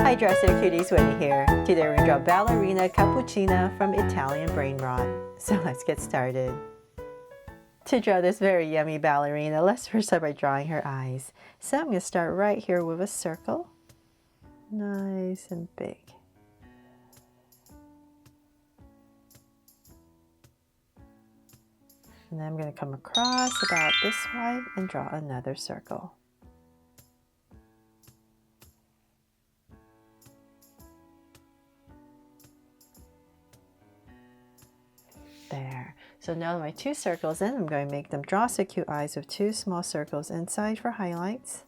Hi dresser cuties, Wendy here. Today we're going to draw Ballerina Cappuccina from Italian Brainrot. So let's get started. To draw this very yummy ballerina, let's first start by drawing her eyes. So I'm going to start right here with a circle. Nice and big. And then I'm going to come across about this wide and draw another circle. There. So now my two circles in, I'm going to make them draw so cute eyes with two small circles inside for highlights.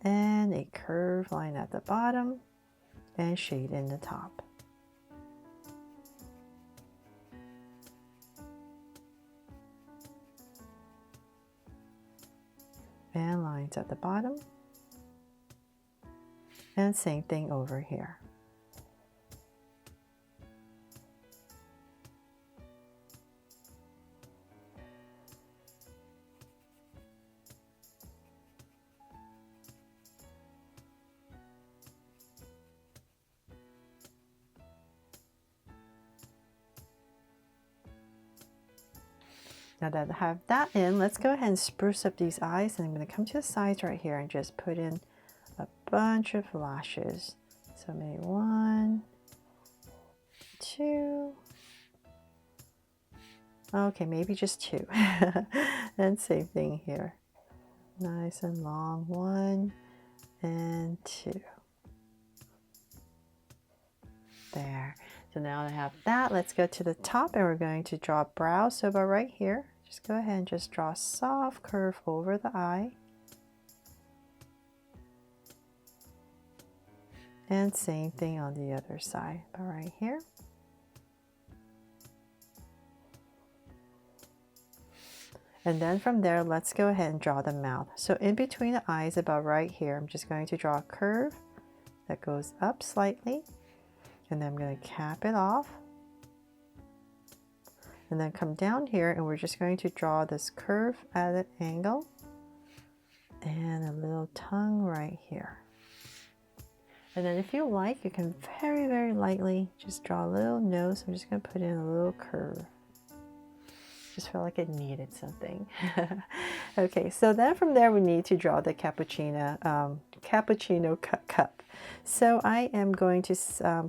And a curved line at the bottom and shade in the top. And lines at the bottom. And same thing over here. Now that I have that in, let's go ahead and spruce up these eyes, and I'm going to come to the sides right here and just put in a bunch of lashes. So maybe 1, 2, okay, maybe just 2. And same thing here. Nice and long, 1 and 2. There. So now that I have that, let's go to the top and we're going to draw brows. So about right here, just go ahead and just draw a soft curve over the eye. And same thing on the other side, about right here. And then from there, let's go ahead and draw the mouth. So in between the eyes, about right here, I'm just going to draw a curve that goes up slightly. And then I'm going to cap it off. And then come down here and we're just going to draw this curve at an angle. And a little tongue right here. And then if you like, you can very, very lightly just draw a little nose. I'm just going to put in a little curve. Just felt like it needed something. Okay, so then from there we need to draw the cappuccino cup. So I am going to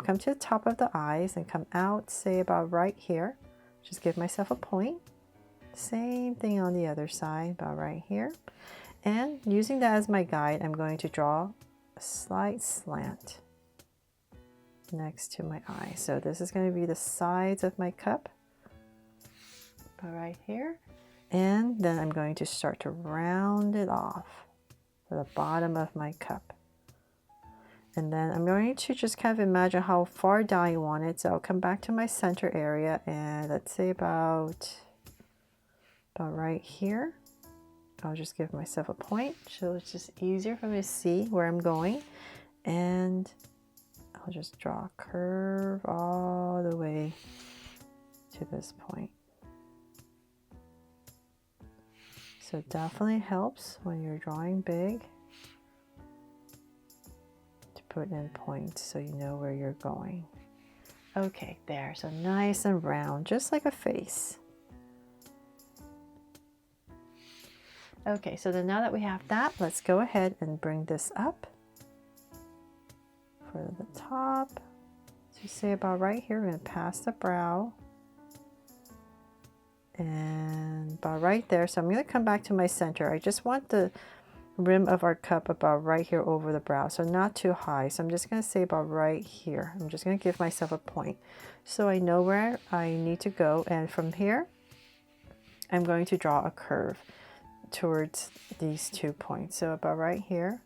come to the top of the eyes and come out, say about right here. Just give myself a point. Same thing on the other side, about right here. And using that as my guide, I'm going to draw a slight slant next to my eye. So this is going to be the sides of my cup. Right here, and then I'm going to start to round it off to the bottom of my cup, and then I'm going to just kind of imagine how far down you want it. So I'll come back to my center area, and let's say about right here. I'll just give myself a point so it's just easier for me to see where I'm going, and I'll just draw a curve all the way to this point. So it definitely helps when you're drawing big to put in points so you know where you're going. Okay, there. So nice and round, just like a face. Okay, so then now that we have that, let's go ahead and bring this up for the top. So say about right here, we're going to pass the brow. And about right there. So I'm going to come back to my center. I just want the rim of our cup about right here over the brow, so not too high. So I'm just going to say about right here. I'm just going to give myself a point so I know where I need to go, and from here I'm going to draw a curve towards these 2 points. So about right here,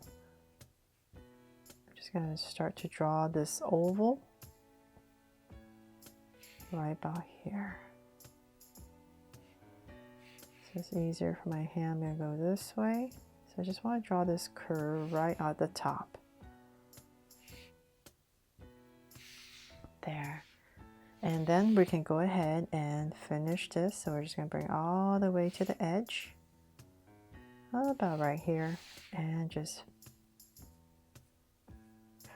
I'm just going to start to draw this oval right about here. So it's easier for my hand. I'm going to go this way. So I just want to draw this curve right at the top. There. And then we can go ahead and finish this. So we're just going to bring all the way to the edge. About right here. And just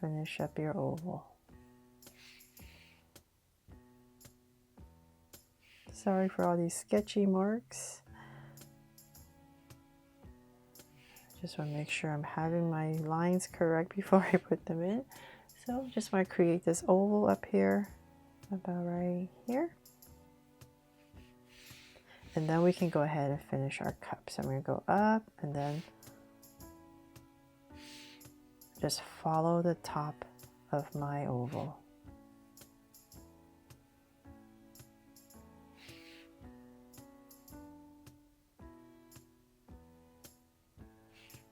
finish up your oval. Sorry for all these sketchy marks. Just want to make sure I'm having my lines correct before I put them in. So just want to create this oval up here, about right here. And then we can go ahead and finish our cup. So I'm going to go up and then just follow the top of my oval.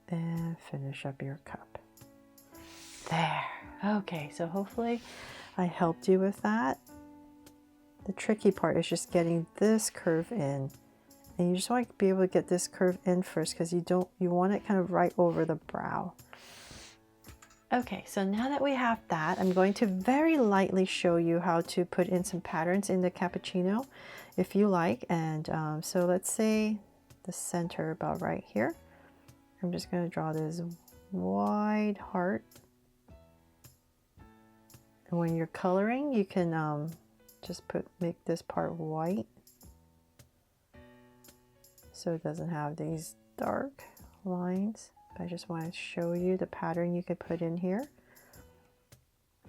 And finish up your cup. There. Okay, so hopefully I helped you with that. The tricky part is just getting this curve in. And you just want to be able to get this curve in first because you want it kind of right over the brow. Okay, so now that we have that, I'm going to very lightly show you how to put in some patterns in the cappuccino if you like. And so let's say the center about right here. I'm just going to draw this wide heart. And when you're coloring, you can just make this part white so it doesn't have these dark lines. I just want to show you the pattern you could put in here.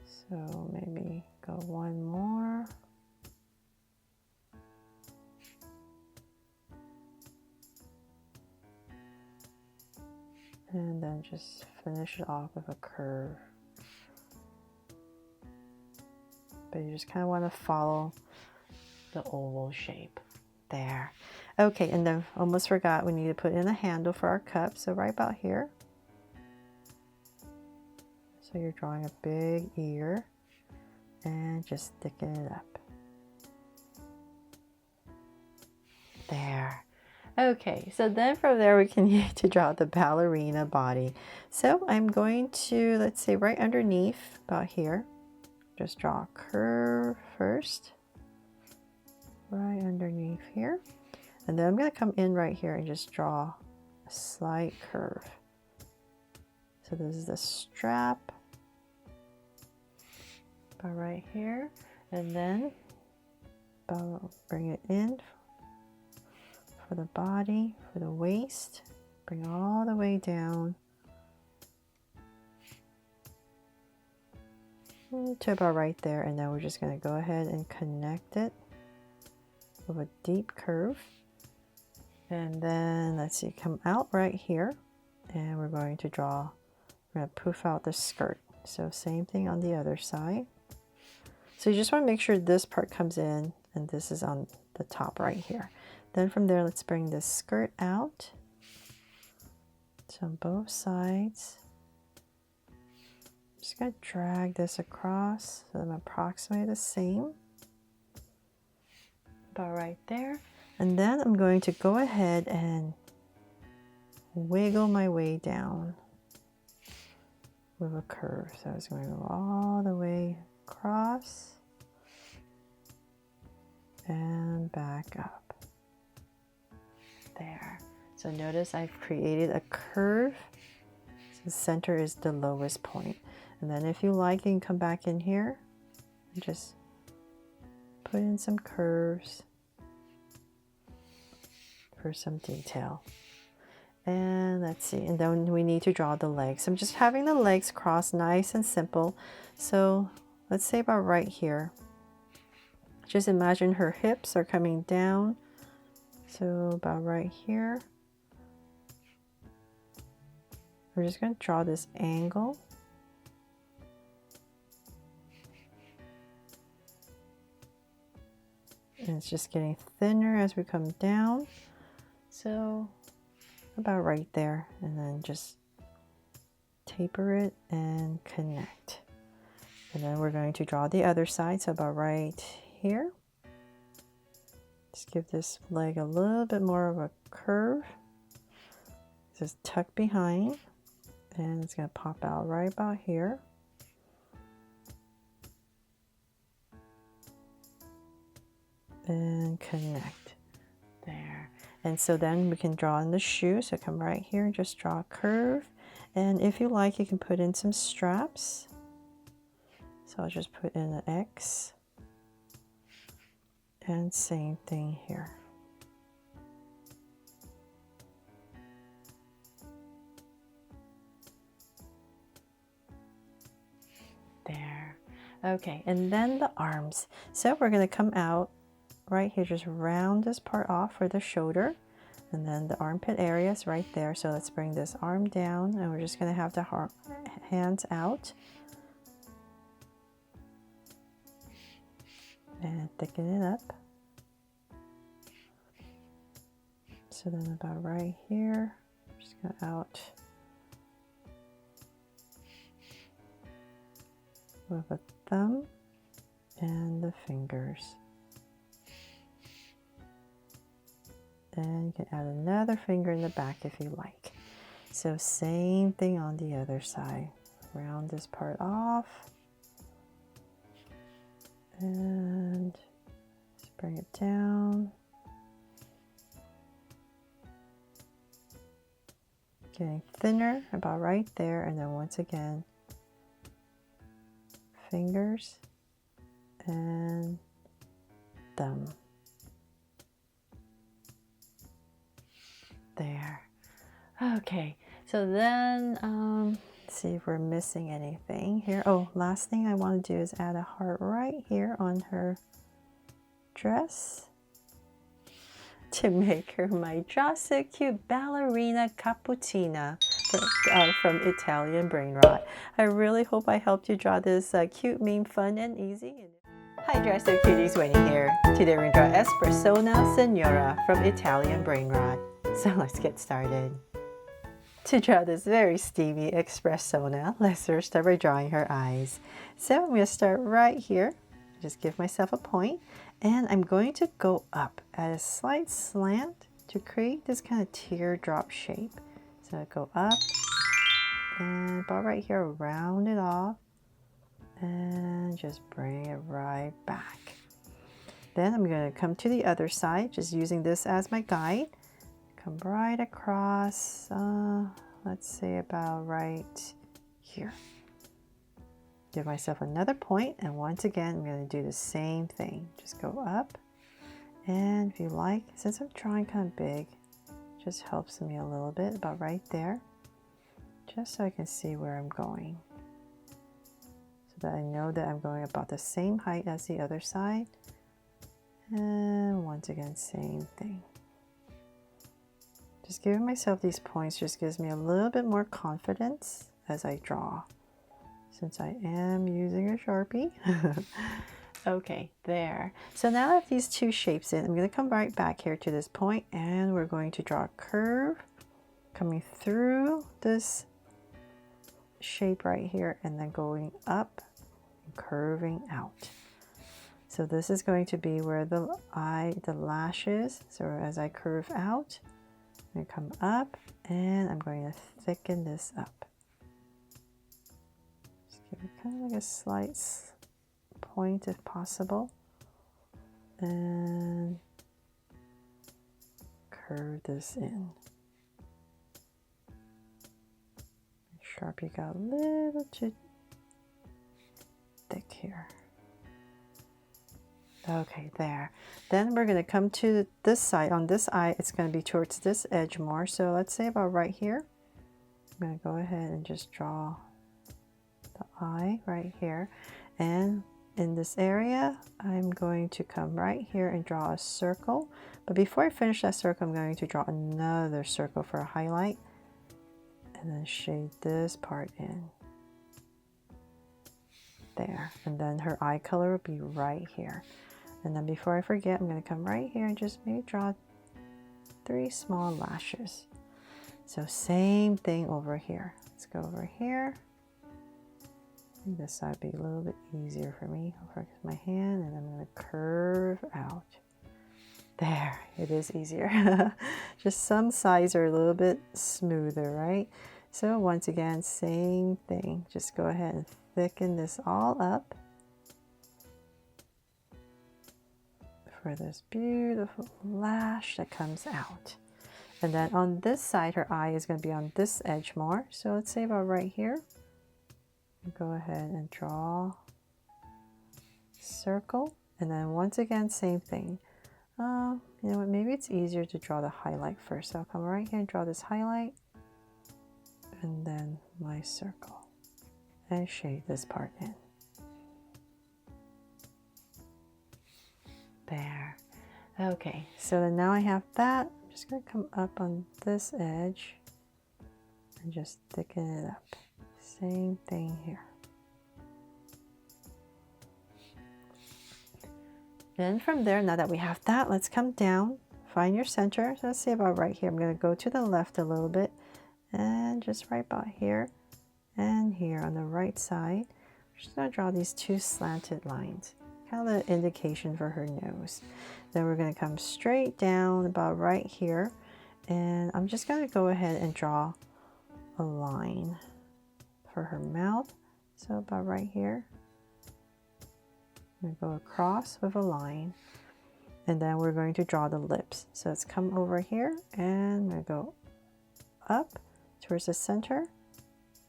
So maybe go one more. And then just finish it off with a curve. But you just kind of want to follow the oval shape. There. Okay, and then almost forgot, we need to put in a handle for our cup. So right about here. So you're drawing a big ear and just sticking it up. There. Okay, so then from there we can need to draw the ballerina body. So I'm going to, let's say right underneath, about here, just draw a curve first. Right underneath here. And then I'm going to come in right here and just draw a slight curve. So this is the strap. About right here. And then bring it in for the body, for the waist, bring all the way down to about right there, and then we're just going to go ahead and connect it with a deep curve. And then let's see, come out right here, and we're going to poof out the skirt. So same thing on the other side. So you just want to make sure this part comes in and this is on the top right here. Then from there, let's bring this skirt out. So on both sides. I'm just going to drag this across so I'm approximately the same. About right there. And then I'm going to go ahead and wiggle my way down with a curve. So it's going to go all the way across and back up. There. So notice I've created a curve. So the center is the lowest point. And then if you like, you can come back in here and just put in some curves for some detail. And let's see, and then we need to draw the legs. I'm just having the legs crossed nice and simple. So let's say about right here. Just imagine her hips are coming down. So about right here. We're just going to draw this angle. And it's just getting thinner as we come down. So about right there, and then just taper it and connect. And then we're going to draw the other side, so about right here. Just give this leg a little bit more of a curve. Just tuck behind, and it's going to pop out right about here. And connect. There. And so then we can draw in the shoe. So come right here and just draw a curve. And if you like, you can put in some straps. So I'll just put in an X. And same thing here. There. Okay, and then the arms. So we're going to come out right here, just round this part off for the shoulder. And then the armpit area is right there. So let's bring this arm down, and we're just going to have the hands out. And thicken it up. So then about right here, just go out with a thumb and the fingers. And you can add another finger in the back if you like. So same thing on the other side. Round this part off. And just bring it down. Getting thinner about right there, and then once again, fingers and thumb. There. Okay, so then let's see if we're missing anything here. Oh, last thing I want to do is add a heart right here on her dress to make her my just so cute Ballerina Cappuccina from Italian Brainrot. I really hope I helped you draw this cute, meme, fun, and easy. Hi, Dress So Cuties, Winnie here. Today we're going to draw Espressona Signora from Italian Brainrot. So let's get started. To draw this very steamy Espressona, let's first start by drawing her eyes. So I'm going to start right here. Just give myself a point, and I'm going to go up at a slight slant to create this kind of teardrop shape. So I go up, and about right here, round it off, and just bring it right back. Then I'm going to come to the other side, just using this as my guide. Come right across, let's say about right here. Give myself another point, and once again, I'm going to do the same thing. Just go up, and if you like, since I'm drawing kind of big, just helps me a little bit, about right there, just so I can see where I'm going. So that I know that I'm going about the same height as the other side. And once again, same thing. Just giving myself these points just gives me a little bit more confidence as I draw, since I am using a Sharpie. Okay, there. So now I have these two shapes in, I'm going to come right back here to this point, and we're going to draw a curve coming through this shape right here, and then going up and curving out. So this is going to be where the lashes. So as I curve out, I'm going to come up, and I'm going to thicken this up. Just give it kind of like a slight point if possible, and curve this in. Sharpie got a little too thick here. Okay, there. Then we're going to come to this side. On this eye, it's going to be towards this edge more. So let's say about right here. I'm going to go ahead and just draw the eye right here. And in this area, I'm going to come right here and draw a circle. But before I finish that circle, I'm going to draw another circle for a highlight. And then shade this part in. There. And then her eye color will be right here. And then before I forget, I'm going to come right here and just maybe draw 3 small lashes. So same thing over here. Let's go over here. I think this side would be a little bit easier for me. I'll focus my hand, and I'm going to curve out. There, it is easier. Just some sides are a little bit smoother, right? So once again, same thing. Just go ahead and thicken this all up for this beautiful lash that comes out. And then on this side, her eye is going to be on this edge more. So let's say about right here. Go ahead and draw circle, and then once again, same thing. You know what, maybe it's easier to draw the highlight first. So I'll come right here and draw this highlight, and then my circle, and shade this part in. There. Okay, so then now I have that. I'm just going to come up on this edge and just thicken it up. Same thing here. Then from there, now that we have that, let's come down, find your center. So let's say about right here. I'm going to go to the left a little bit and just right about here and here on the right side. I'm just going to draw these two slanted lines, kind of the indication for her nose. Then we're going to come straight down about right here, and I'm just going to go ahead and draw a line for her mouth. So about right here. I'm going to go across with a line, and then we're going to draw the lips. So let's come over here and I'm going to go up towards the center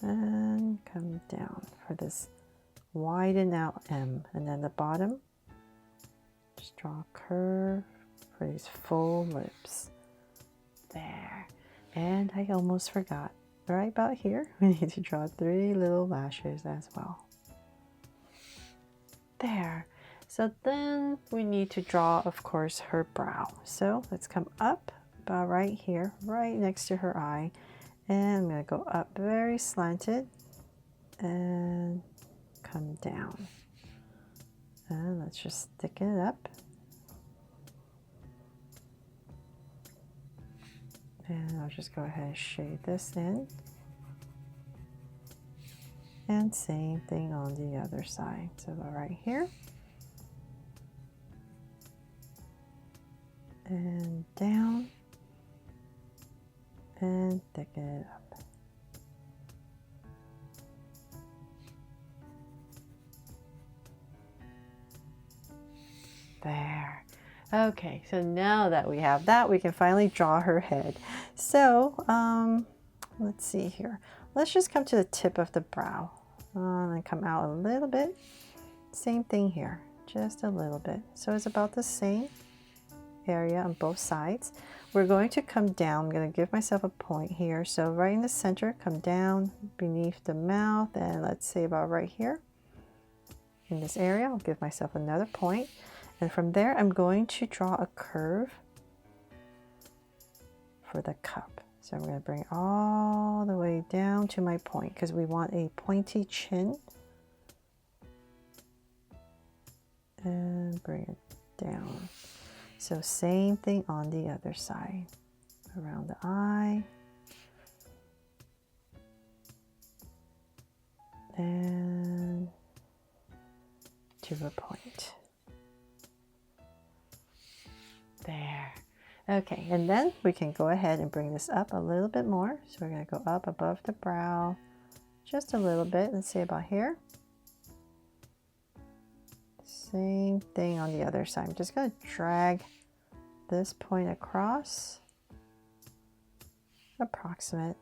and come down for this widen out M, and then the bottom, just draw a curve for these full lips. There. And I almost forgot, right about here, we need to draw 3 little lashes as well. There. So then we need to draw, of course, her brow. So let's come up about right here, right next to her eye, and I'm going to go up very slanted and come down. And let's just thicken it up. And I'll just go ahead and shade this in. And same thing on the other side. So right here. And down. And thicken it up. There. Okay, so now that we have that, we can finally draw her head. So, let's see here. Let's just come to the tip of the brow and come out a little bit. Same thing here, just a little bit. So it's about the same area on both sides. We're going to come down. I'm going to give myself a point here. So right in the center, come down beneath the mouth, and let's say about right here. In this area, I'll give myself another point. And from there, I'm going to draw a curve for the cup. So I'm going to bring it all the way down to my point because we want a pointy chin. And bring it down. So same thing on the other side. Around the eye. And to a point. There. Okay, and then we can go ahead and bring this up a little bit more. So we're going to go up above the brow just a little bit. Let's say about here. Same thing on the other side. I'm just going to drag this point across. Approximate.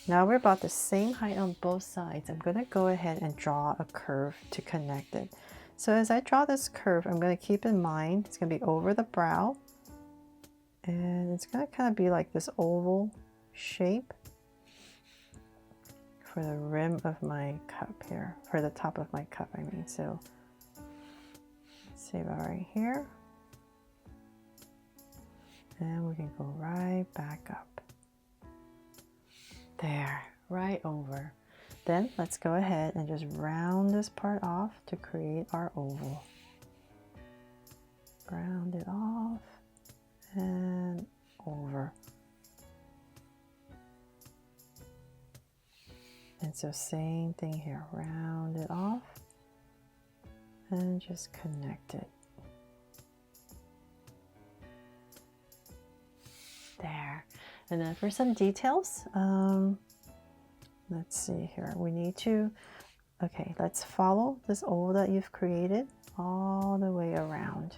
Now we're about the same height on both sides. I'm going to go ahead and draw a curve to connect it. So as I draw this curve, I'm going to keep in mind it's going to be over the brow, and it's going to kind of be like this oval shape for the rim of my cup here, for the top of my cup, I mean. So let's say about right here, and we can go right back up. There, right over. Then let's go ahead and just round this part off to create our oval. Round it off and over. And so same thing here, round it off and just connect it. There. And then for some details, let's see here. We need to, okay, let's follow this oval that you've created all the way around.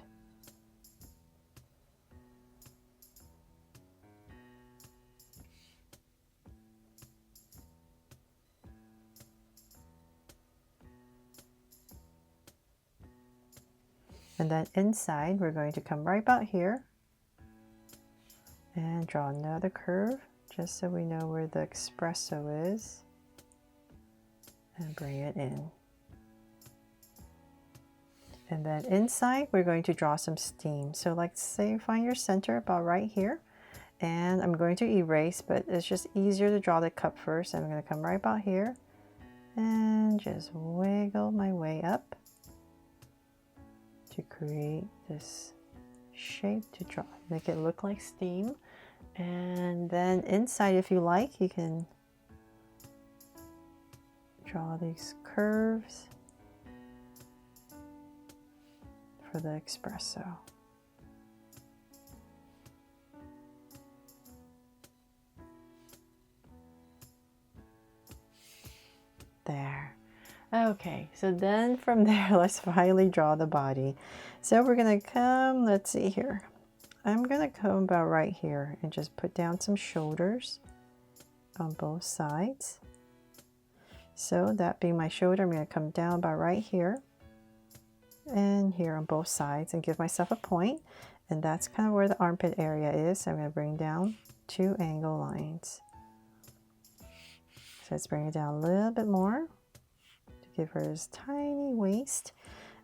And then inside, we're going to come right about here and draw another curve just so we know where the espresso is, and bring it in. And then inside, we're going to draw some steam. So like say find your center about right here, and I'm going to erase, but it's just easier to draw the cup first. I'm going to come right about here and just wiggle my way up to create this shape to draw, make it look like steam. And then inside, if you like, you can draw these curves for the espresso. There. Okay, so then from there, let's finally draw the body. So we're gonna come, let's see here. I'm gonna come about right here and just put down some shoulders on both sides. So that being my shoulder, I'm gonna come down about right here and here on both sides and give myself a point. And that's kind of where the armpit area is. So I'm gonna bring down 2 angle lines. So let's bring it down a little bit more to give her this tiny waist.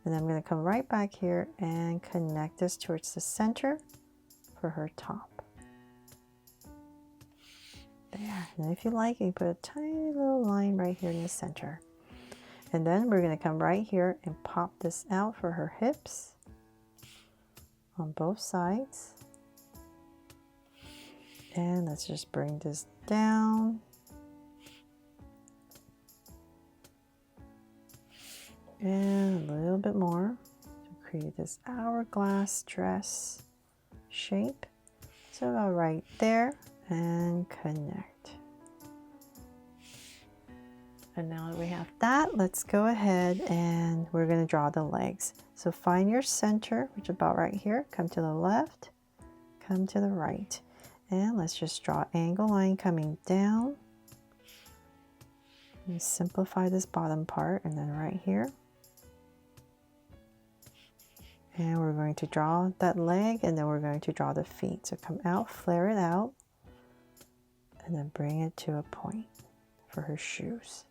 And then I'm gonna come right back here and connect this towards the center for her top. There. And if you like, you can put a tiny little line right here in the center. And then we're going to come right here and pop this out for her hips on both sides. And let's just bring this down. And a little bit more to create this hourglass dress shape. So about right there and connect. And now that we have that, let's go ahead and we're going to draw the legs. So find your center, which is about right here. Come to the left, come to the right. And let's just draw angle line coming down. And simplify this bottom part, and then right here. And we're going to draw that leg, and then we're going to draw the feet. So come out, flare it out, and then bring it to a point for her shoes.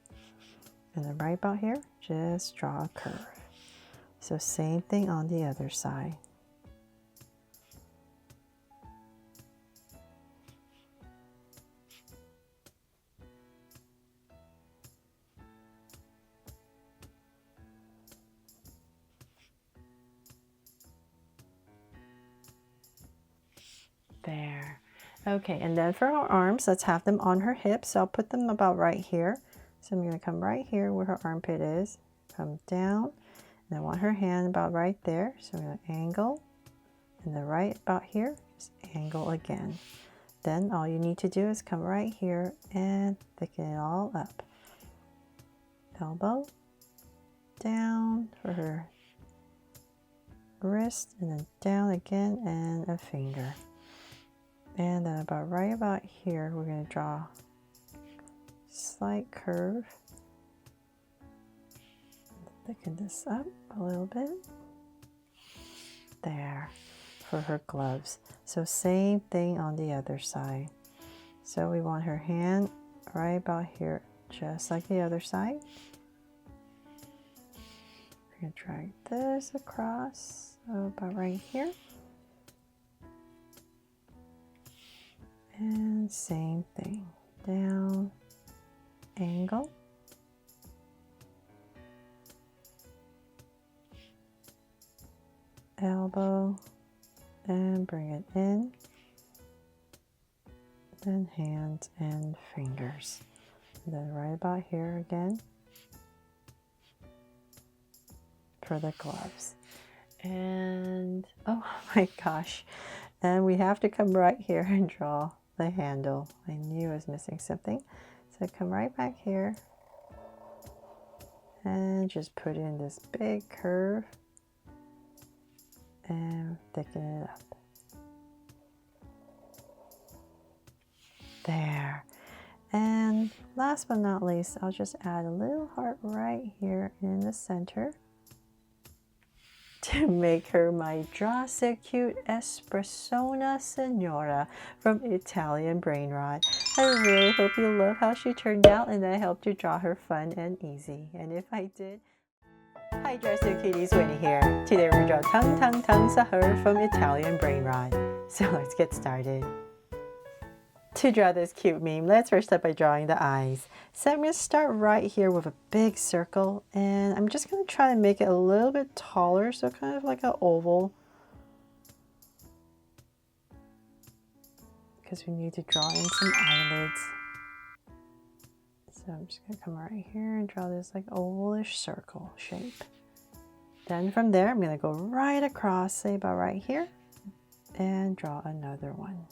And then right about here, just draw a curve. So same thing on the other side. There. Okay, and then for her arms, let's have them on her hips. So I'll put them about right here. So I'm going to come right here where her armpit is, come down, and I want her hand about right there. So I'm going to angle, and then right about here, just angle again. Then all you need to do is come right here and thicken it all up. Elbow, down for her wrist, and then down again, and a finger. And then right about here, we're going to draw a slight curve. Thicken this up a little bit. There, for her gloves. So same thing on the other side. So we want her hand right about here, just like the other side. We're going to drag this across, so about right here. And same thing, down, angle, elbow, and bring it in, then hands and fingers. And then right about here again for the gloves. And oh my gosh, and we have to come right here and draw the handle. I knew I was missing something. So come right back here and just put in this big curve and thicken it up. There. And last but not least, I'll just add a little heart right here in the center. to make her my Draw So Cute Espressona Signora from Italian Brainrot. I really hope you love how she turned out and I helped you draw her fun and easy. And if I did, hi Dress So Cuties, Winnie here. Today we're going to draw Tung Sahur from Italian Brainrot. So let's get started. To draw this cute meme, let's first start by drawing the eyes. So I'm going to start right here with a big circle, and I'm just going to try to make it a little bit taller, so kind of like an oval. Because we need to draw in some eyelids. So I'm just going to come right here and draw this like ovalish circle shape. Then from there, I'm going to go right across, say about right here, and draw another one.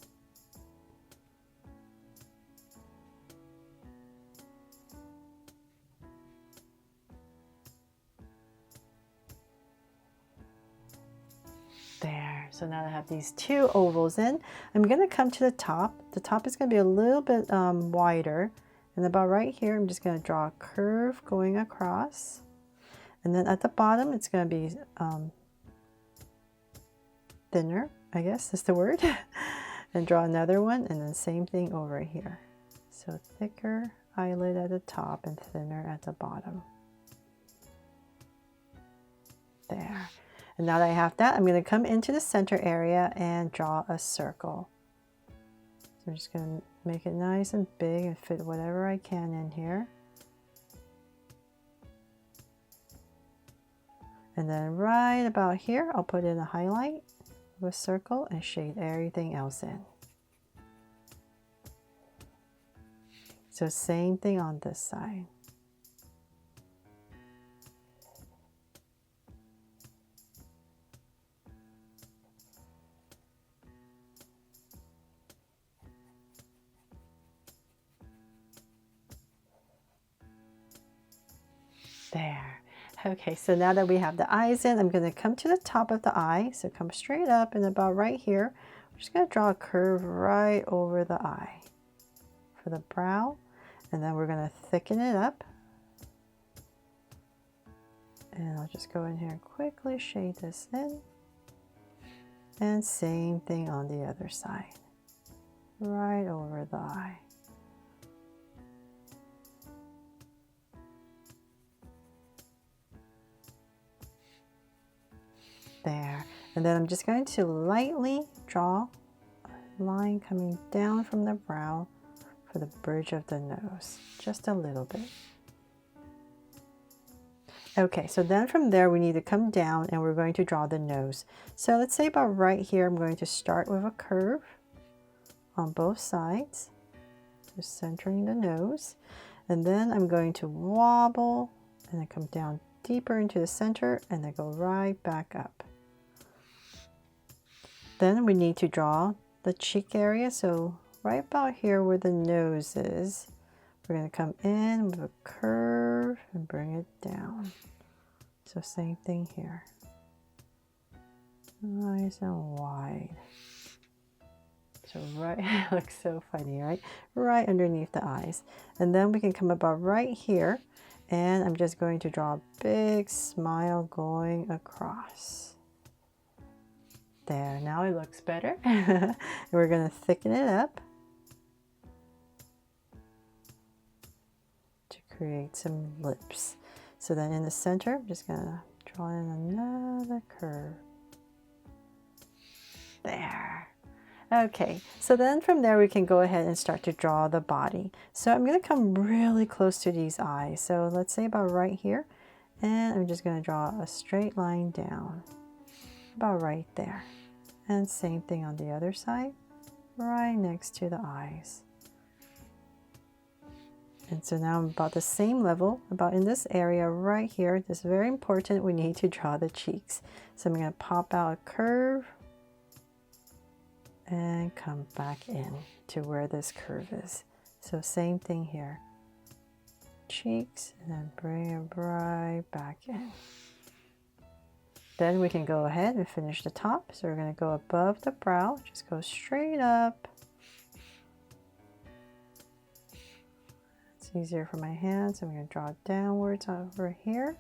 There, so now I have these two ovals in. I'm going to come to the top. The top is going to be a little bit wider. And about right here, I'm just going to draw a curve going across. And then at the bottom, it's going to be thinner, I guess is the word. And draw another one, and then same thing over here. So thicker eyelid at the top and thinner at the bottom. There. And now that I have that, I'm going to come into the center area and draw a circle. So I'm just going to make it nice and big and fit whatever I can in here. And then right about here, I'll put in a highlight of a circle and shade everything else in. So same thing on this side. There. Okay, so now that we have the eyes in, I'm going to come to the top of the eye. So come straight up and about right here. I'm just going to draw a curve right over the eye for the brow. And then we're going to thicken it up. And I'll just go in here and quickly shade this in. And same thing on the other side. Right over the eye. There. And then I'm just going to lightly draw a line coming down from the brow for the bridge of the nose, just a little bit. Okay, so then from there we need to come down and we're going to draw the nose. So let's say about right here, I'm going to start with a curve on both sides, just centering the nose. And then I'm going to wobble and then come down deeper into the center and then go right back up. Then we need to draw the cheek area. So right about here where the nose is, we're going to come in with a curve and bring it down. So same thing here. Nice and wide. So right, it looks so funny, right? Right underneath the eyes. And then we can come about right here. And I'm just going to draw a big smile going across. There, now it looks better. And we're going to thicken it up to create some lips. So then in the center, I'm just going to draw in another curve. There. Okay, so then from there we can go ahead and start to draw the body. So I'm going to come really close to these eyes. So let's say about right here. And I'm just going to draw a straight line down. About right there. And same thing on the other side, right next to the eyes. And so now I'm about the same level, about in this area right here. This is very important, we need to draw the cheeks. So I'm going to pop out a curve and come back in to where this curve is. So same thing here. Cheeks, and then bring it right back in. Then we can go ahead and finish the top. So we're going to go above the brow, just go straight up. It's easier for my hands. I'm going to draw downwards over here.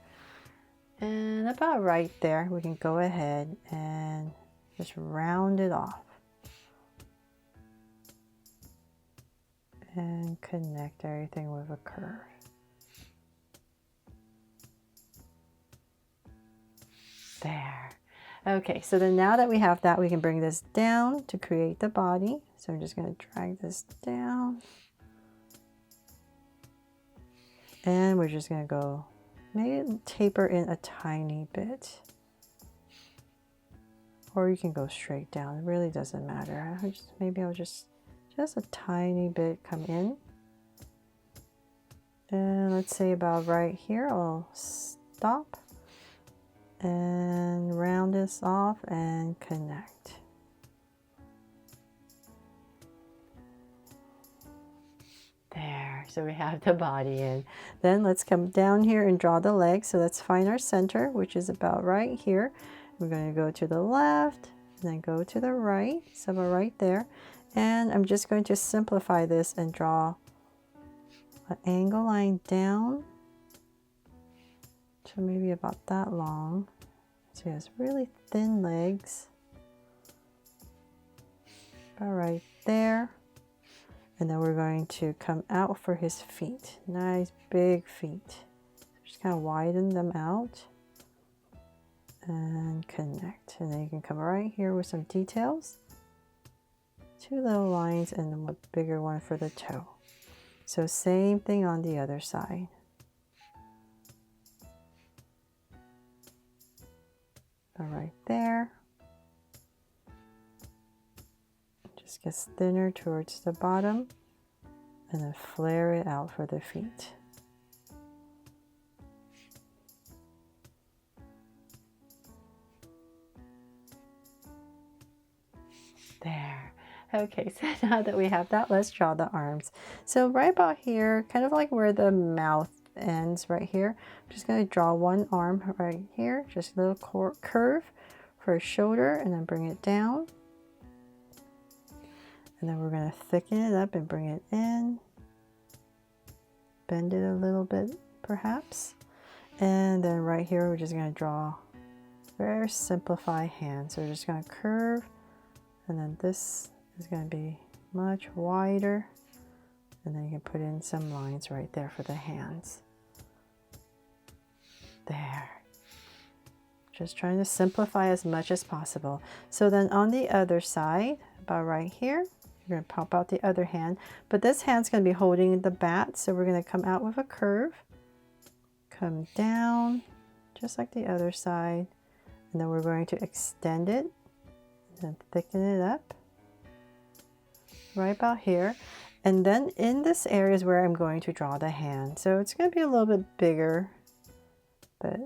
And about right there, we can go ahead and just round it off. And connect everything with a curve. There. Okay, so then now that we have that, we can bring this down to create the body. So I'm just going to drag this down. And we're just going to go, maybe taper in a tiny bit. Or you can go straight down. It really doesn't matter. Maybe I'll just a tiny bit come in. And let's say about right here, I'll stop and round this off and connect. There, so we have the body in. Then let's come down here and draw the legs. So let's find our center, which is about right here. We're going to go to the left, and then go to the right, so about right there. And I'm just going to simplify this and draw an angle line down to maybe about that long. So he has really thin legs. About right there. And then we're going to come out for his feet. Nice big feet. Just kind of widen them out and connect. And then you can come right here with some details. 2 little lines and then a bigger one for the toe. So same thing on the other side. Right there. Just gets thinner towards the bottom and then flare it out for the feet. There. Okay, so now that we have that, let's draw the arms. So right about here, kind of like where the mouth ends right here, I'm just going to draw one arm right here, just a little curve for a shoulder, and then bring it down. And then we're going to thicken it up and bring it in. Bend it a little bit, perhaps. And then right here, we're just going to draw very simplified hands. So we're just going to curve, and then this is going to be much wider, and then you can put in some lines right there for the hands. There. Just trying to simplify as much as possible. So then on the other side, about right here, you're going to pop out the other hand, but this hand's going to be holding the bat, so we're going to come out with a curve, come down, just like the other side, and then we're going to extend it, and then thicken it up. Right about here, and then in this area is where I'm going to draw the hand. So it's going to be a little bit bigger, but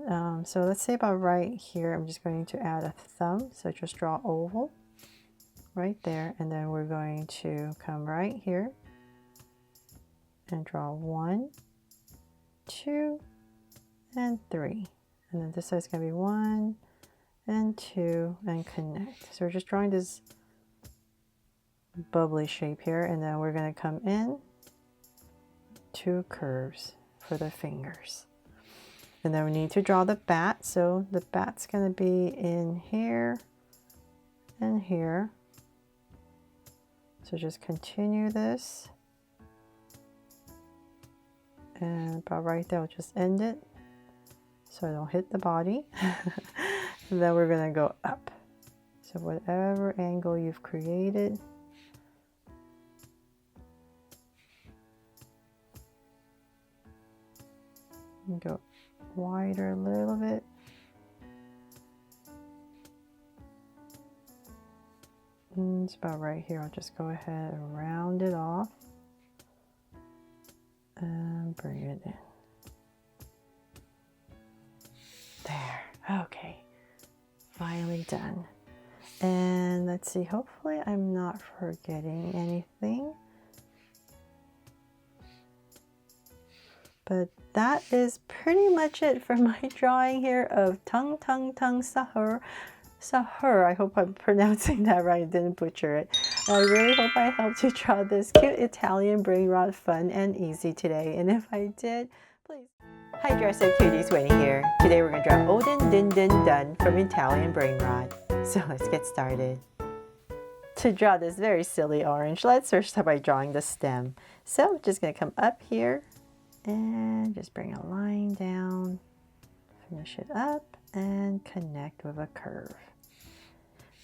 so let's say about right here, I'm just going to add a thumb. So just draw oval right there, and then we're going to come right here and draw 1, 2, and 3, and then this side's going to be 1 and 2 and connect. So we're just drawing this bubbly shape here, and then we're going to come in 2 curves for the fingers, and then we need to draw the bat. So the bat's going to be in here and here, so just continue this, and about right there, I'll just end it so I don't hit the body. And then we're going to go up, so whatever angle you've created, and go wider a little bit. And it's about right here. I'll just go ahead and round it off and bring it in. There. Okay. Finally done. And let's see. Hopefully I'm not forgetting anything. But that is pretty much it for my drawing here of Tung Sahur. Sahur, I hope I'm pronouncing that right, didn't butcher it. I really hope I helped you draw this cute Italian brain rot fun and easy today. And if I did, please Hi Dress Up Cuties, Winnie here. Today we're going to draw Odin Din Din Dun from Italian Brainrot. So let's get started. To draw this very silly orange, let's first start by drawing the stem. So just going to come up here and just bring a line down, finish it up, and connect with a curve.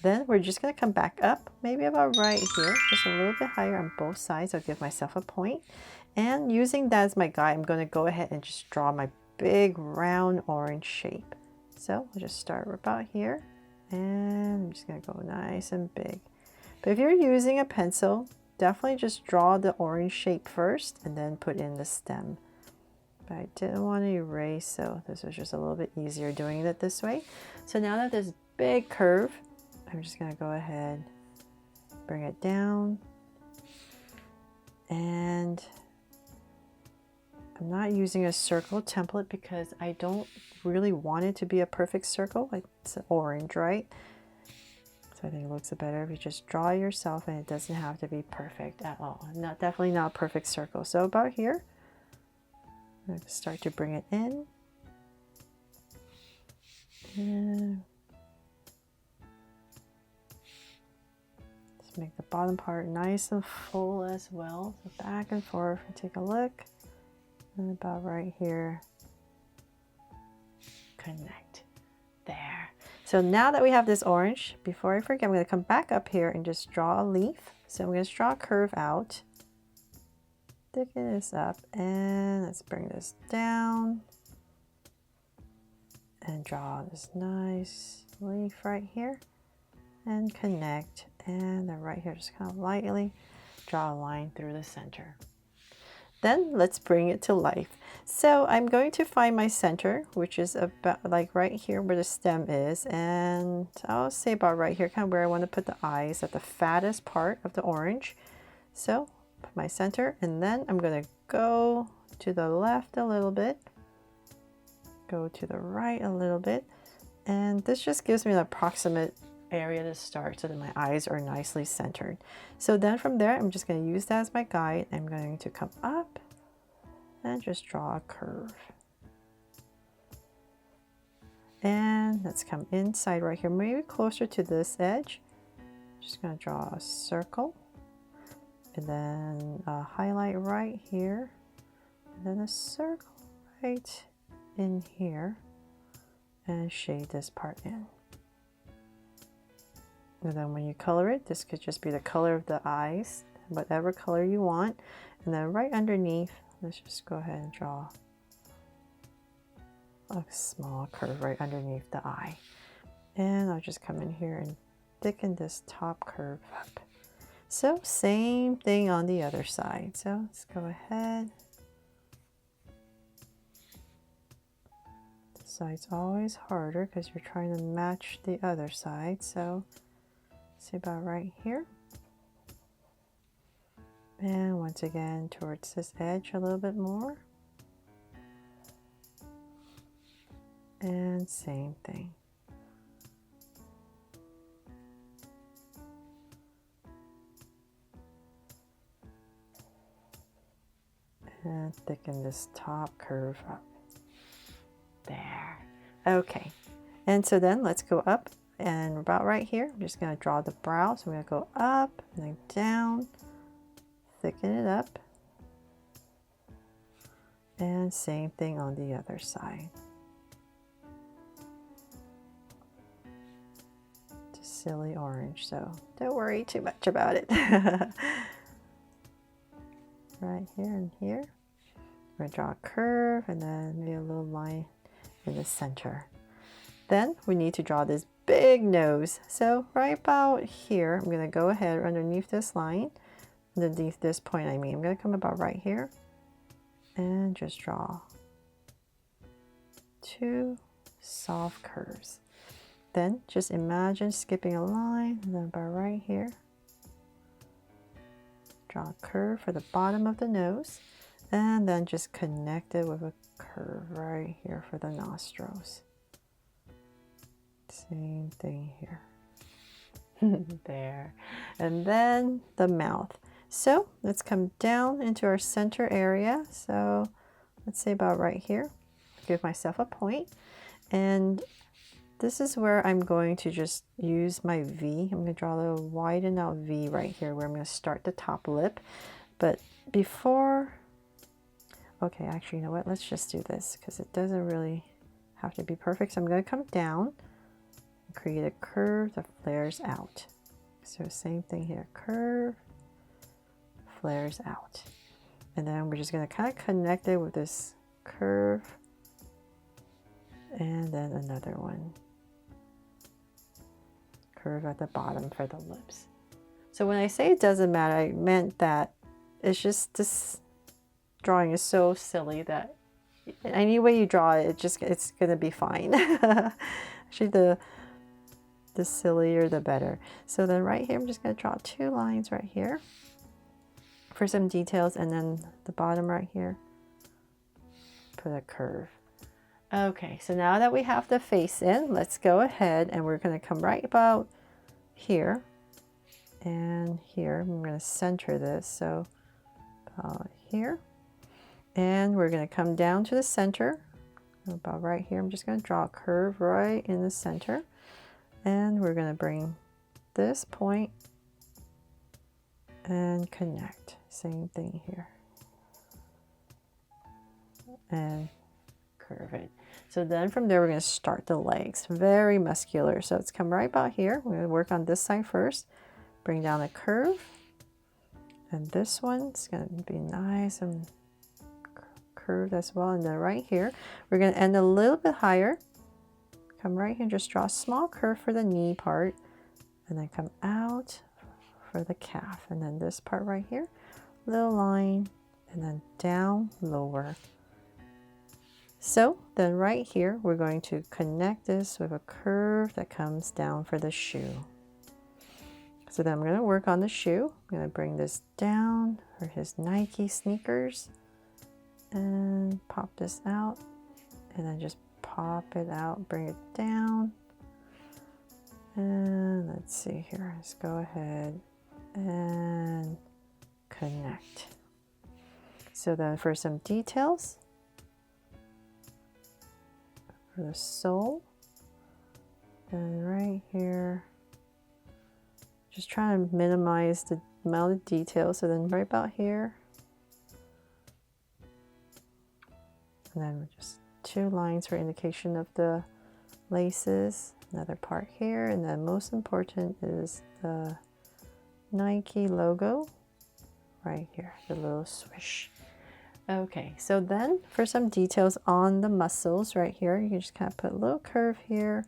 Then we're just going to come back up, maybe about right here, just a little bit higher on both sides. I'll give myself a point. And using that as my guide, I'm going to go ahead and just draw my big round orange shape. So I'll just start about here, and I'm just going to go nice and big. But if you're using a pencil, definitely just draw the orange shape first and then put in the stem. But I didn't want to erase, so this was just a little bit easier doing it this way. So now that this big curve, I'm just going to go ahead, bring it down, and I'm not using a circle template because I don't really want it to be a perfect circle. It's orange, right? So I think it looks better if you just draw yourself, and it doesn't have to be perfect at all. Definitely not a perfect circle. So about here, I'm going to start to bring it in. And just make the bottom part nice and full as well. So back and forth and take a look. And about right here, connect. There. So now that we have this orange, before I forget, I'm going to come back up here and just draw a leaf. So I'm going to draw a curve out, thicken this up, and let's bring this down and draw this nice leaf right here and connect. And then right here, just kind of lightly draw a line through the center. Then let's bring it to life. So I'm going to find my center, which is about like right here where the stem is. And I'll say about right here, kind of where I want to put the eyes at the fattest part of the orange. So put my center, and then I'm going to go to the left a little bit, go to the right a little bit. And this just gives me an approximate area to start so that my eyes are nicely centered. So then from there, I'm just going to use that as my guide. I'm going to come up and just draw a curve. And let's come inside right here, maybe closer to this edge. Just going to draw a circle, and then a highlight right here, and then a circle right in here, and shade this part in. And then when you color it, this could just be the color of the eyes, whatever color you want. And then right underneath, let's just go ahead and draw a small curve right underneath the eye. And I'll just come in here and thicken this top curve up. So same thing on the other side. So let's go ahead. This side's always harder because you're trying to match the other side. So see about right here, and once again towards this edge a little bit more, and same thing. And thicken this top curve up. There. Okay, and so then let's go up. And about right here, I'm just going to draw the brow. So I'm going to go up and then down, thicken it up. And same thing on the other side. Just silly orange, so don't worry too much about it. Right here and here. I'm going to draw a curve and then maybe a little line in the center. Then we need to draw this big nose. So right about here, I'm going to go ahead underneath this line, underneath this point I'm going to come about right here and just draw two soft curves. Then just imagine skipping a line, and then about right here, draw a curve for the bottom of the nose, and then just connect it with a curve right here for the nostrils. Same thing here. There. And then the mouth. So let's come down into our center area. So let's say about right here. give myself a point. And this is where I'm going to just use my V. I'm going to draw a little widen out V right here where I'm going to start the top lip. But before, okay, actually, you know what? Let's just do this because it doesn't really have to be perfect. So I'm going to come down and create a curve that flares out. So same thing here, curve, flares out. And then we're just going to kind of connect it with this curve and then another one. Curve at the bottom for the lips. So when I say it doesn't matter, I meant that it's just this drawing is so silly that any way you draw it, it's gonna be fine. Actually, the sillier the better. So then right here, I'm just gonna draw 2 lines right here for some details, and then the bottom right here, put a curve. Okay, so now that we have the face in, let's go ahead and we're gonna come right about here and here. I'm gonna center this, so about here. And we're going to come down to the center, about right here. I'm just going to draw a curve right in the center. And we're going to bring this point and connect. Same thing here. And curve it. So then from there, we're going to start the legs. Very muscular. So let's come right about here. We're going to work on this side first. Bring down a curve. And this one's going to be nice and curved as well. And then right here we're going to end a little bit higher, come right here and just draw a small curve for the knee part, and then come out for the calf, and then this part right here, little line, and then down lower. So then right here we're going to connect this with a curve that comes down for the shoe. So then I'm going to work on the shoe. I'm going to bring this down for his Nike sneakers and pop this out, and then just pop it out, bring it down, and let's see here, let's go ahead and connect. So then for some details for the sole, and right here just trying to minimize the amount of detail. So then right about here, and then just 2 lines for indication of the laces, another part here, and then most important is the Nike logo right here, the little swish. Okay, so then for some details on the muscles right here, you can just kind of put a little curve here,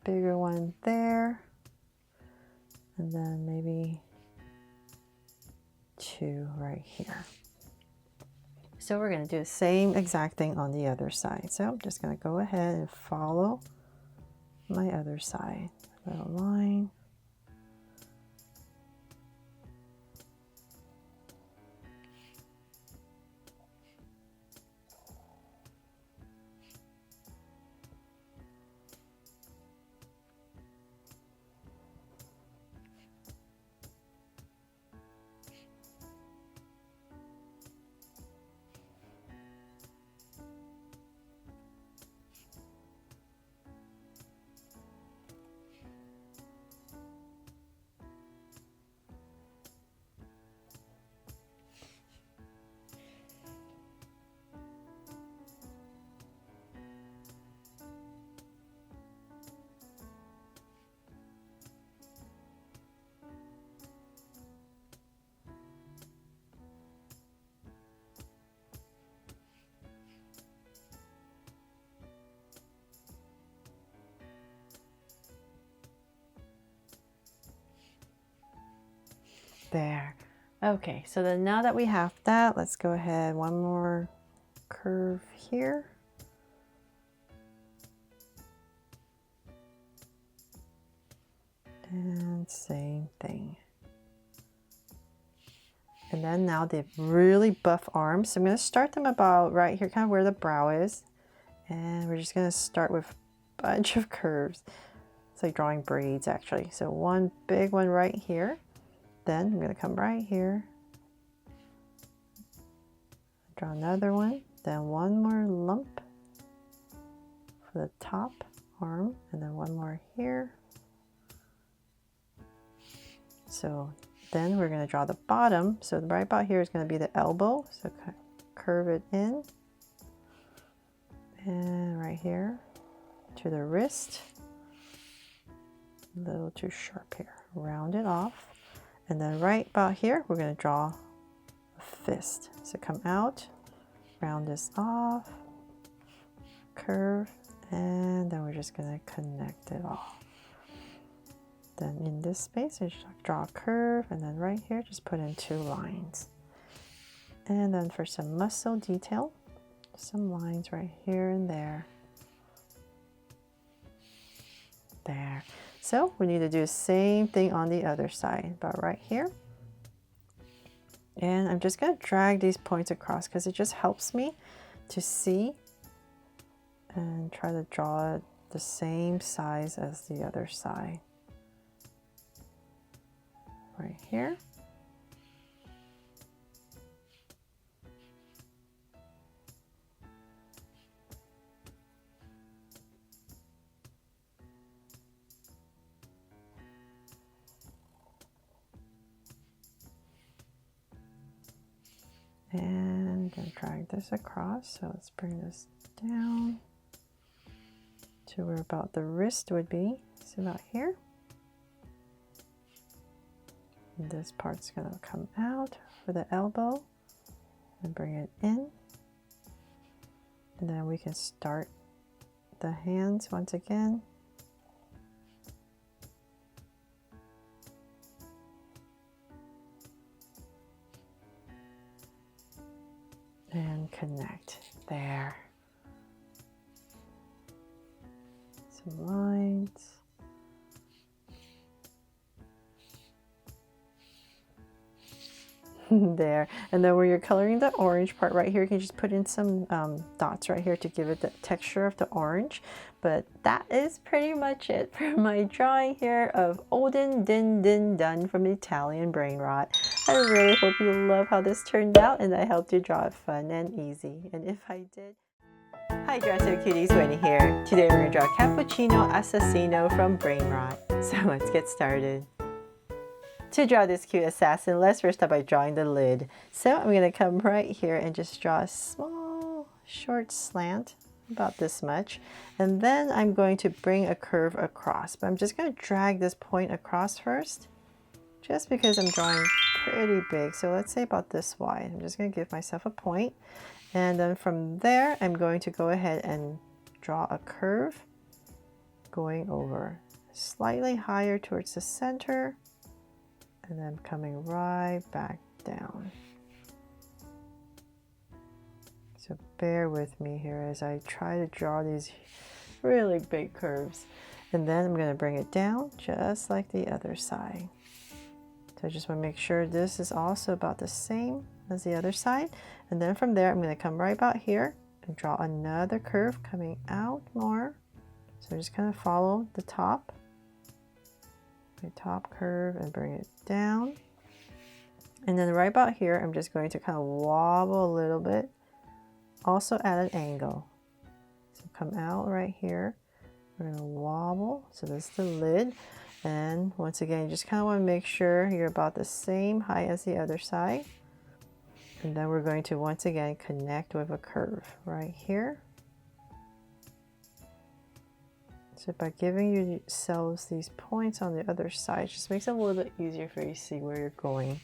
bigger one there, and then maybe 2 right here. So we're going to do the same exact thing on the other side. So I'm just going to go ahead and follow my other side. Little line. There. Okay, so then now that we have that, let's go ahead, one more curve here. And same thing. And then now the really buff arms. So I'm going to start them about right here, kind of where the brow is. And we're just going to start with a bunch of curves. It's like drawing braids actually. So one big one right here. Then I'm going to come right here, draw another one, then one more lump, for the top arm, and then one more here. So then we're going to draw the bottom. So right about here is going to be the elbow. So curve it in. And right here to the wrist. A little too sharp here. Round it off. And then right about here, we're going to draw a fist. So come out, round this off, curve, and then we're just going to connect it all. Then in this space, I just draw a curve, and then right here, just put in 2 lines. And then for some muscle detail, some lines right here and there. There. So we need to do the same thing on the other side, about right here. And I'm just going to drag these points across because it just helps me to see and try to draw it the same size as the other side. Right here. And then drag this across. So let's bring this down to where about the wrist would be. So about here. And this part's going to come out for the elbow and bring it in. And then we can start the hands once again. And connect there. Some lines. There. And then where you're coloring the orange part right here, you can just put in some dots right here to give it the texture of the orange. But that is pretty much it for my drawing here of Odin Din Din Dun from Italian Brainrot. I really hope you love how this turned out, and I helped you draw it fun and easy. And if I did... Hi Dresser Cuties, Winnie here. Today we're going to draw Cappuccino Assassino from Brainrot. So let's get started. To draw this cute assassin, let's first start by drawing the lid. So I'm going to come right here and just draw a small short slant, about this much. And then I'm going to bring a curve across. But I'm just going to drag this point across first, just because I'm drawing pretty big. So let's say about this wide. I'm just going to give myself a point. And then from there, I'm going to go ahead and draw a curve going over slightly higher towards the center. And then coming right back down. So bear with me here as I try to draw these really big curves. And then I'm going to bring it down just like the other side. So I just want to make sure this is also about the same as the other side. And then from there, I'm going to come right about here and draw another curve coming out more. So just kind of follow the top. My top curve and bring it down. And then right about here, I'm just going to kind of wobble a little bit, also at an angle. So come out right here. We're going to wobble. So this is the lid. And once again, you just kind of want to make sure you're about the same height as the other side. And then we're going to once again connect with a curve right here. So by giving yourselves these points on the other side, just makes it a little bit easier for you to see where you're going.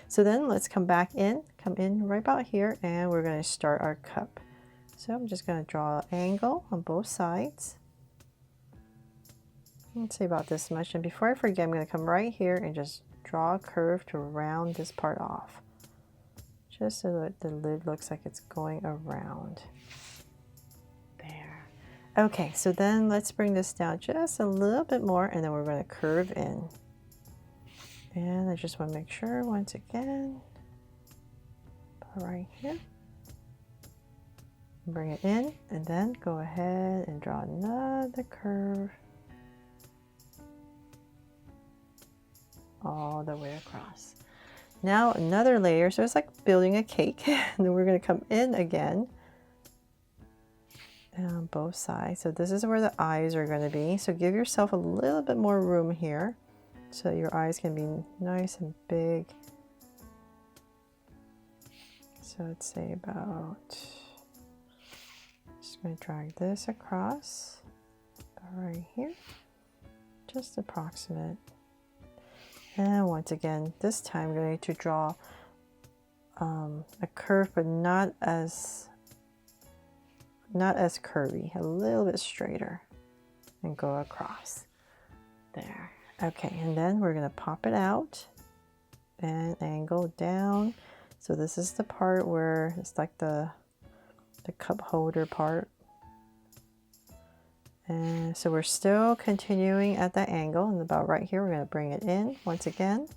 So then let's come back in, come in right about here, and we're going to start our cup. So I'm just going to draw an angle on both sides. Let's say about this much. And before I forget, I'm going to come right here and just draw a curve to round this part off. Just so that the lid looks like it's going around. Okay, so then let's bring this down just a little bit more, and then we're going to curve in. And I just want to make sure once again, right here, bring it in, and then go ahead and draw another curve all the way across. Now another layer, so it's like building a cake. And then we're going to come in again. on both sides. So this is where the eyes are going to be. So give yourself a little bit more room here so your eyes can be nice and big. So let's say about, just going to drag this across about right here, just approximate. And once again, this time I'm going to draw a curve, but not as curvy, a little bit straighter, and go across there. Okay, and then we're going to pop it out and angle down. So this is the part where it's like the cup holder part. And so we're still continuing at that angle, and about right here we're going to bring it in once again,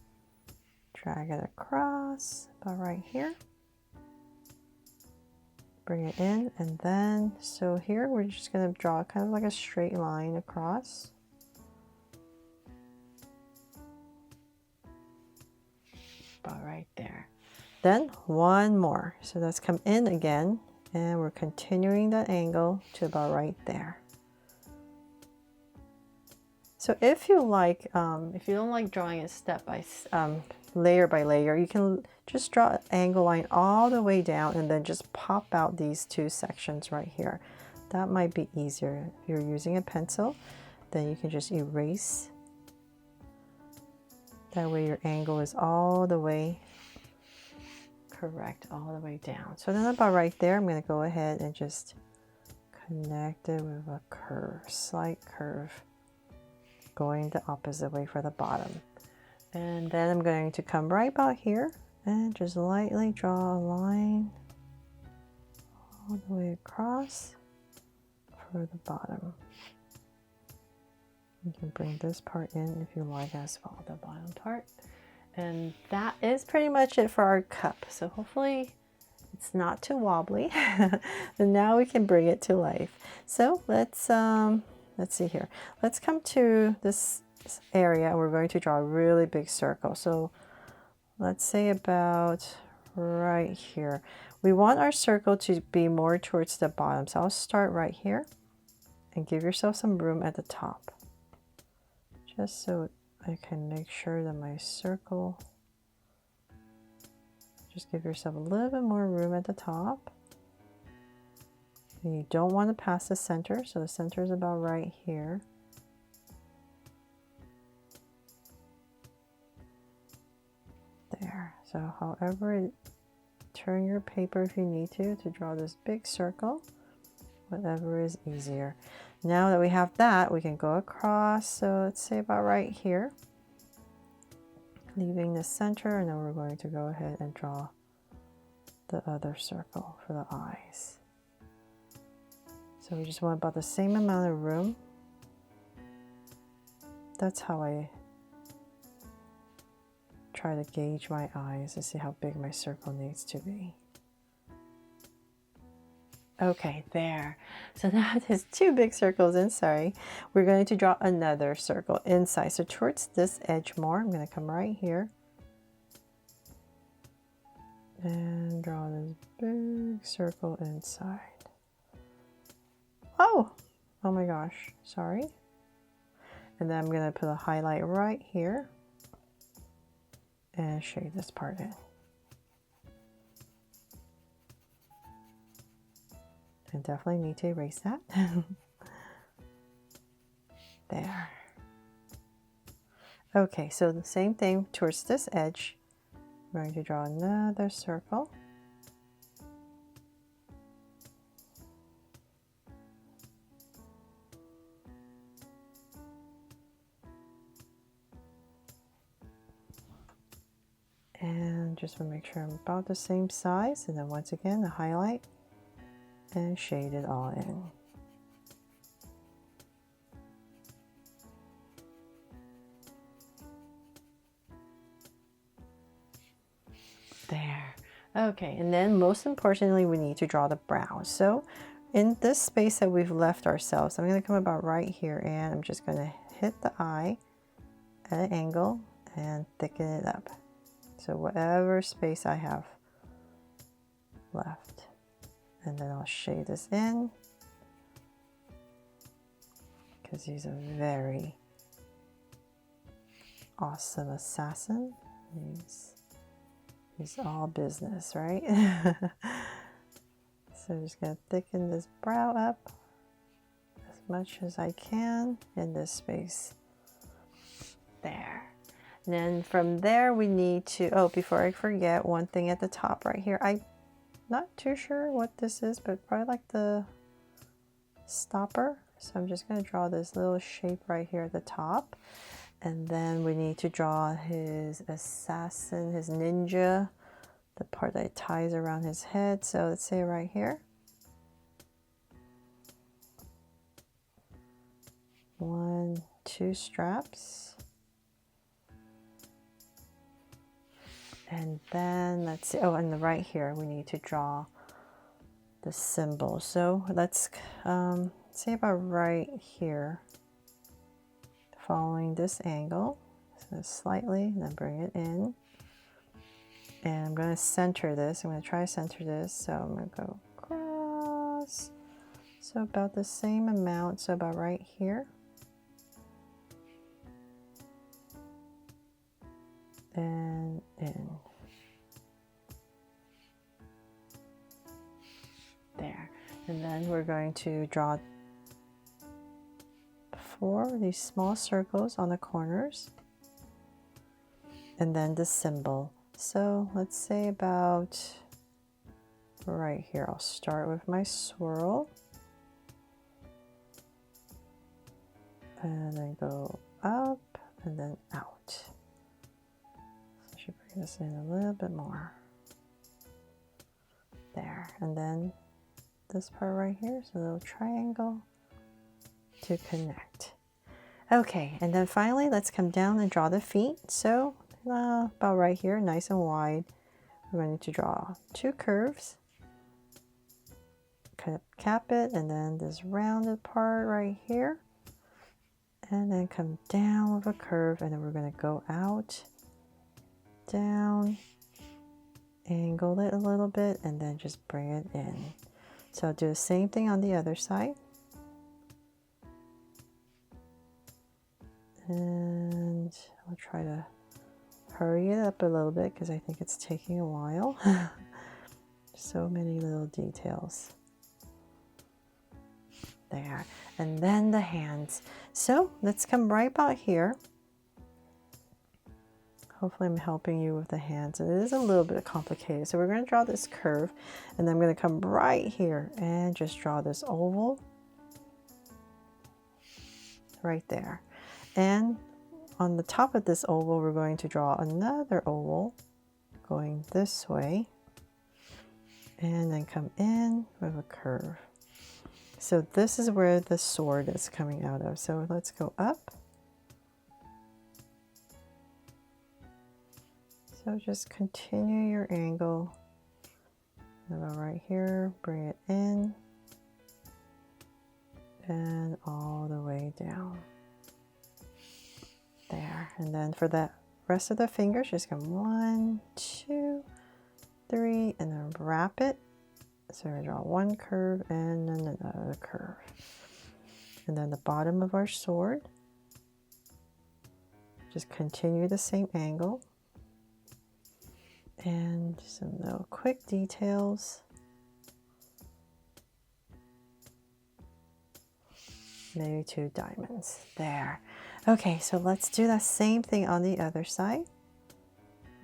drag it across about right here, bring it in, and then so here we're just going to draw kind of like a straight line across. About right there. Then one more, so let's come in again, and we're continuing that angle to about right there. So if you like, if you don't like drawing it layer by layer, you can just draw an angle line all the way down and then just pop out these two sections right here. That might be easier. If you're using a pencil, then you can just erase. That way your angle is all the way correct, all the way down. So then about right there, I'm going to go ahead and just connect it with a curve, slight curve, going the opposite way for the bottom. And then I'm going to come right about here and just lightly draw a line all the way across for the bottom. You can bring this part in if you like as well, the bottom part. And that is pretty much it for our cup. So hopefully it's not too wobbly. And now we can bring it to life. So let's see here. Let's come to this area. We're going to draw a really big circle. So let's say about right here. We want our circle to be more towards the bottom. So I'll start right here and give yourself some room at the top, just so I can make sure that my circle, just give yourself a little bit more room at the top. And you don't want to pass the center, so the center is about right here. There. So however, turn your paper if you need to draw this big circle, whatever is easier. Now that we have that, we can go across, so let's say about right here, leaving the center, and then we're going to go ahead and draw the other circle for the eyes. So we just want about the same amount of room. That's how I try to gauge my eyes to see how big my circle needs to be. Okay, there. So now there's two big circles inside. We're going to draw another circle inside. So towards this edge more, I'm going to come right here and draw this big circle inside. Oh my gosh, sorry. And then I'm going to put a highlight right here and shade this part in. I definitely need to erase that. There. Okay, so the same thing towards this edge. I'm going to draw another circle. And just want to make sure I'm about the same size. And then once again, the highlight and shade it all in. There. Okay, and then most importantly, we need to draw the brow. So in this space that we've left ourselves, I'm going to come about right here, and I'm just going to hit the eye at an angle and thicken it up. So whatever space I have left. And then I'll shade this in. because he's a very awesome assassin. He's all business, right? So I'm just going to thicken this brow up as much as I can in this space. There. And then from there we need to, oh, before I forget, one thing at the top right here. I'm not too sure what this is, but probably like the stopper. So I'm just going to draw this little shape right here at the top. And then we need to draw his assassin, his ninja, the part that ties around his head. So let's say right here. 1, 2 straps. And then let's see, oh, and the right here, we need to draw the symbol. So let's say about right here, following this angle. So slightly, then bring it in. And I'm going to center this. I'm going to try to center this. So I'm going to go across. So about the same amount. So about right here. And in. There. And then we're going to draw 4 of these small circles on the corners. And then the symbol. So let's say about right here. I'll start with my swirl. And then go up and then out. So I should bring this in a little bit more. There. And then this part right here is a little triangle to connect. Okay, and then finally let's come down and draw the feet. So about right here, nice and wide. We're going to draw 2 curves, cap it, and then this rounded part right here, and then come down with a curve, and then we're going to go out, down, angle it a little bit, and then just bring it in. So I'll do the same thing on the other side. And I'll try to hurry it up a little bit because I think it's taking a while. So many little details. There. And then the hands. So let's come right about here. Hopefully I'm helping you with the hands. It is a little bit complicated. So we're going to draw this curve, and then I'm going to come right here and just draw this oval right there. And on the top of this oval, we're going to draw another oval going this way, and then come in with a curve. So this is where the sword is coming out of. So let's go up. So just continue your angle. About right here, bring it in, and all the way down. There. And then for the rest of the fingers, just come 1, 2, 3, and then wrap it. So we draw 1 curve and then another curve. And then the bottom of our sword, just continue the same angle. And some little quick details. Maybe 2 diamonds. There. Okay, so let's do that same thing on the other side.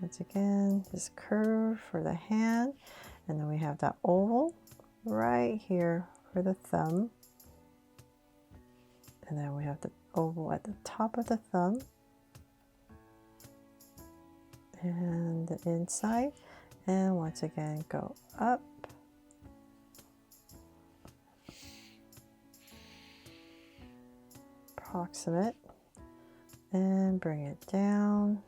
Once again, this curve for the hand. And then we have that oval right here for the thumb. And then we have the oval at the top of the thumb. And the inside, and once again go up, approximate, and bring it down,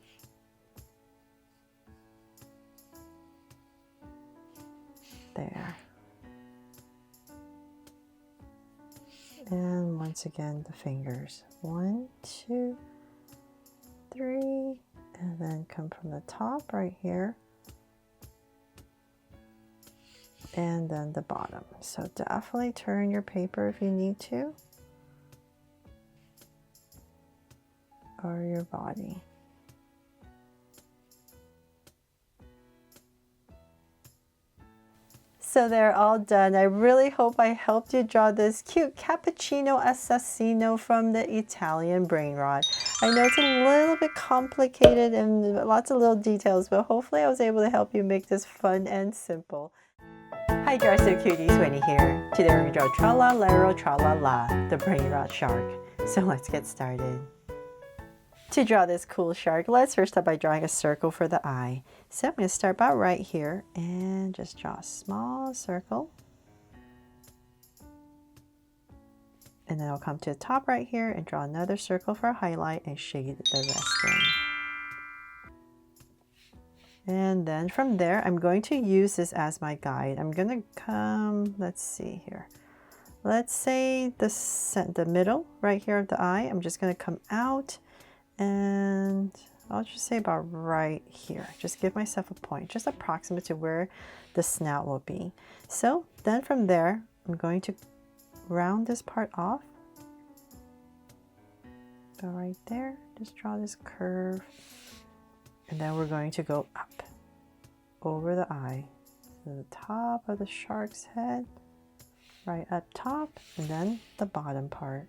there, and once again the fingers, 1, 2, 3, and then come from the top right here, and then the bottom. So definitely turn your paper if you need to. or your body. So they're all done. I really hope I helped you draw this cute Cappuccino Assassino from the Italian Brainrot. I know it's a little bit complicated and lots of little details, but hopefully I was able to help you make this fun and simple. Hi Dresser Cuties, Winnie here. Today we're going to draw Tralalero, Tralala, the Brainrot shark. So let's get started. To draw this cool shark, let's first start by drawing a circle for the eye. So I'm going to start about right here and just draw a small circle. And then I'll come to the top right here and draw another circle for a highlight and shade the rest in. And then from there, I'm going to use this as my guide. I'm going to come, let's see here. Let's say the middle right here of the eye, I'm just going to come out. And I'll just say about right here. Just give myself a point, just approximate to where the snout will be. So then from there, I'm going to round this part off. Go right there, just draw this curve. And then we're going to go up over the eye to the top of the shark's head, right up top, and then the bottom part.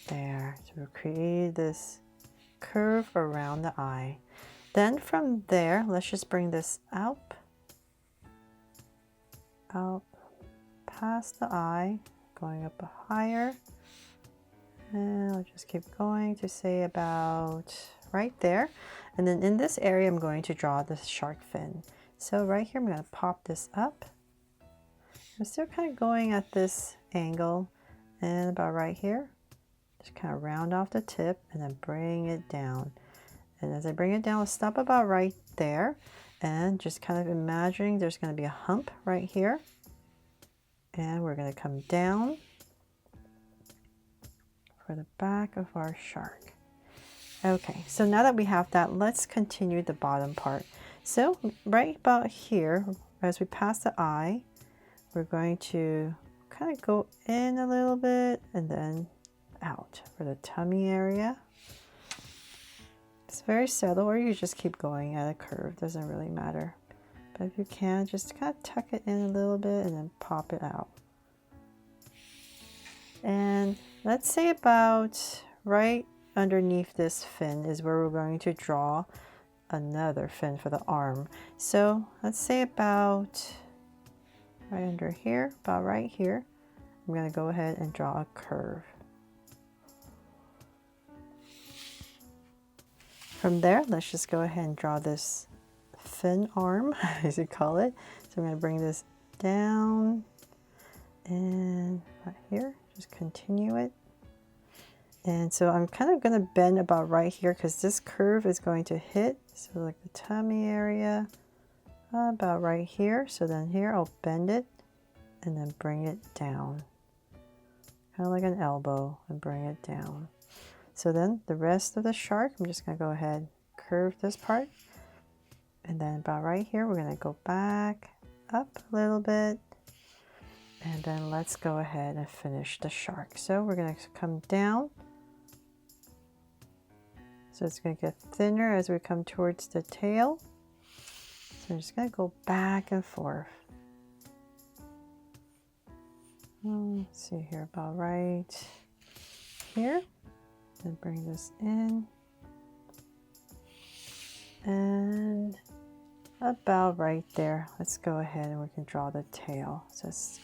There, to create this curve around the eye. Then from there, let's just bring this out past the eye, going up higher. And I'll just keep going to say about right there. And then in this area, I'm going to draw the shark fin. So right here, I'm going to pop this up. I'm still kind of going at this angle and about right here. Just kind of round off the tip and then bring it down. And as I bring it down, I'll stop about right there and just kind of imagining there's going to be a hump right here. And we're going to come down for the back of our shark. Okay, so now that we have that, let's continue the bottom part. So right about here, as we pass the eye, we're going to kind of go in a little bit and then out for the tummy area. It's very subtle, or you just keep going at a curve, doesn't really matter. But if you can, just kind of tuck it in a little bit and then pop it out. And let's say about right underneath this fin is where we're going to draw another fin for the arm. So let's say about right under here, about right here, I'm going to go ahead and draw a curve. From there, let's just go ahead and draw this fin arm, as you call it. So I'm going to bring this down and right here, just continue it. And so I'm kind of going to bend about right here because this curve is going to hit, so like the tummy area, about right here. So then here I'll bend it and then bring it down, kind of like an elbow, and bring it down. So then the rest of the shark, I'm just going to go ahead, curve this part. And then about right here, we're going to go back up a little bit. And then let's go ahead and finish the shark. So we're going to come down. So it's going to get thinner as we come towards the tail. So I'm just going to go back and forth. Let's see here, about right here. Then bring this in. And about right there. Let's go ahead and we can draw the tail. So it's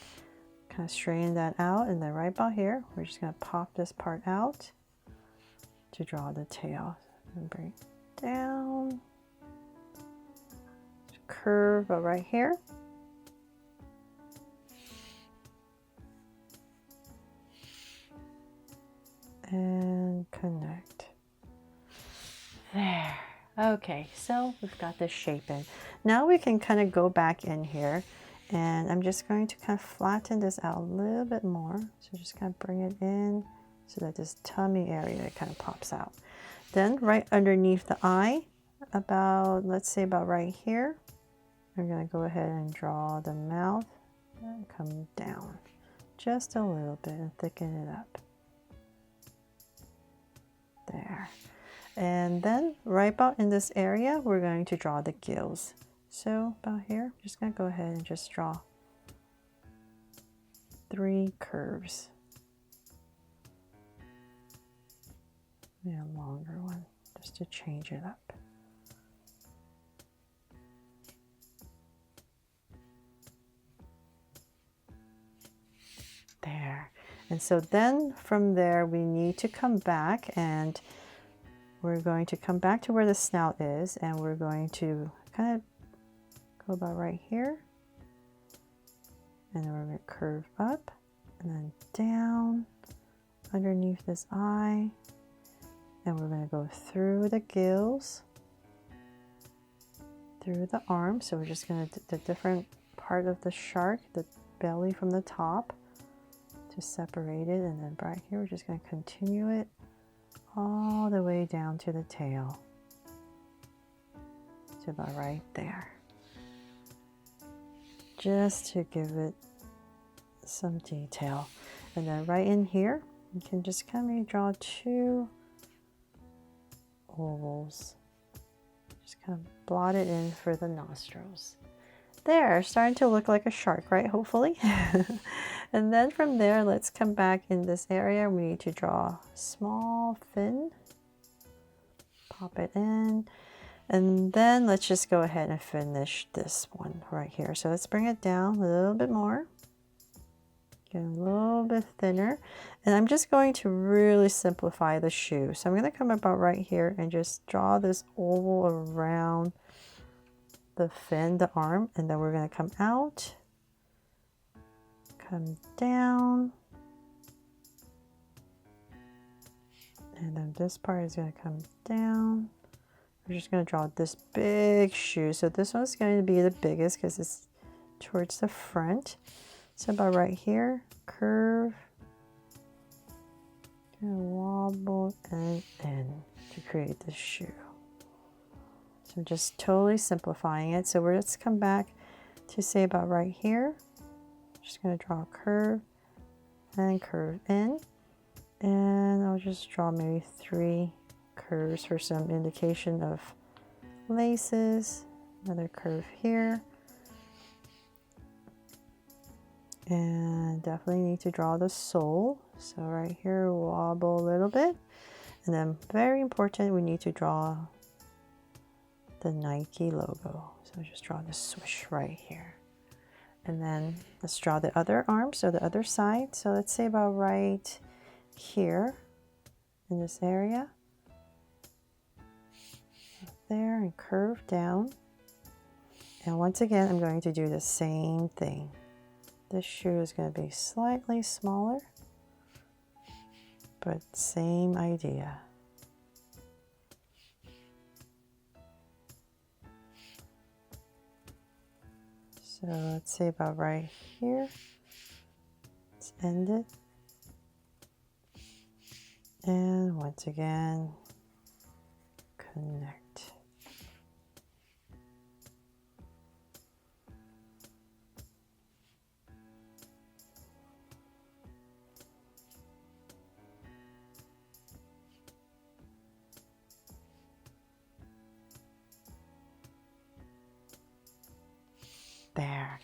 kind of straighten that out, and then right about here, we're just going to pop this part out to draw the tail. And bring it down. Curve about right here. And connect. There. Okay, so we've got this shape in. Now we can kind of go back in here, and I'm just going to kind of flatten this out a little bit more. So just kind of bring it in so that this tummy area kind of pops out. Then right underneath the eye, about, let's say about right here, I'm going to go ahead and draw the mouth and come down. just a little bit and thicken it up. There. And then right about in this area, we're going to draw the gills. So about here, I'm just going to go ahead and just draw 3 curves. And a longer one, just to change it up. There. And so then from there, we need to come back, and we're going to come back to where the snout is, and we're going to kind of go about right here. And then we're going to curve up and then down underneath this eye. And we're going to go through the gills, through the arm. So we're just going to do the different part of the shark, the belly from the top, to separate it. And then right here, we're just going to continue it all the way down to the tail, to about right there. Just to give it some detail. And then right in here, you can just kind of draw 2 ovals. Just kind of blot it in for the nostrils. There, starting to look like a shark, right? Hopefully. And then from there, let's come back in this area. We need to draw a small fin. Pop it in. And then let's just go ahead and finish this one right here. So let's bring it down a little bit more. Get a little bit thinner. And I'm just going to really simplify the shoe. So I'm going to come about right here and just draw this oval around the fin, the arm. And then we're going to come out, come down. And then this part is going to come down. We're just going to draw this big shoe. So this one's going to be the biggest because it's towards the front. So about right here, curve, and wobble and in to create this shoe. So I'm just totally simplifying it. So let's come back to say about right here. Just going to draw a curve and curve in. And I'll just draw maybe 3 curves for some indication of laces. Another curve here. And definitely need to draw the sole. So right here, wobble a little bit. And then very important, we need to draw the Nike logo. So just draw the swoosh right here. And then let's draw the other arm, so the other side. So let's say about right here in this area. There, and curve down. And once again, I'm going to do the same thing. This shoe is going to be slightly smaller, but same idea. So let's say about right here. Let's end it. And once again, connect. There.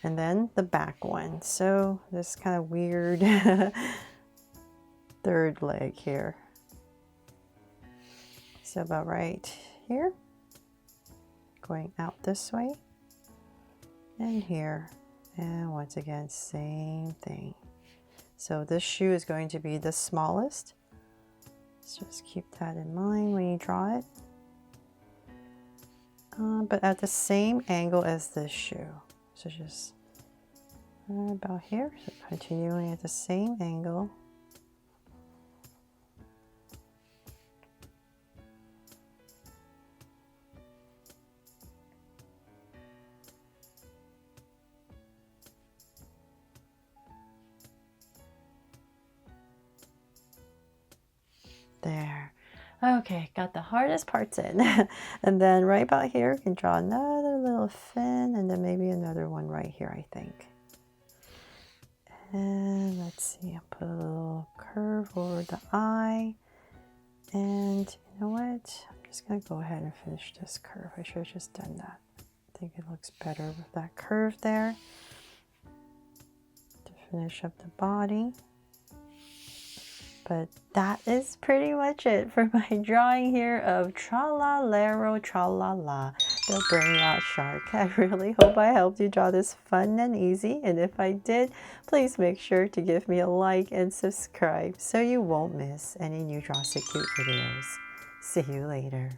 And then the back one. So this kind of weird third leg here. So about right here, going out this way, and here, and once again, same thing. So this shoe is going to be the smallest. So just keep that in mind when you draw it. But at the same angle as this shoe. So just about here, so continuing at the same angle. There. Okay, got the hardest parts in. And then right about here, you can draw another little fin and then maybe another one right here, I think. And let's see, I'll put a little curve over the eye. And you know what? I'm just going to go ahead and finish this curve. I should have just done that. I think it looks better with that curve there. To finish up the body. But that is pretty much it for my drawing here of Tralalero Tralala, the Brainrot shark. I really hope I helped you draw this fun and easy. And if I did, please make sure to give me a like and subscribe so you won't miss any new Draw So Cute videos. See you later.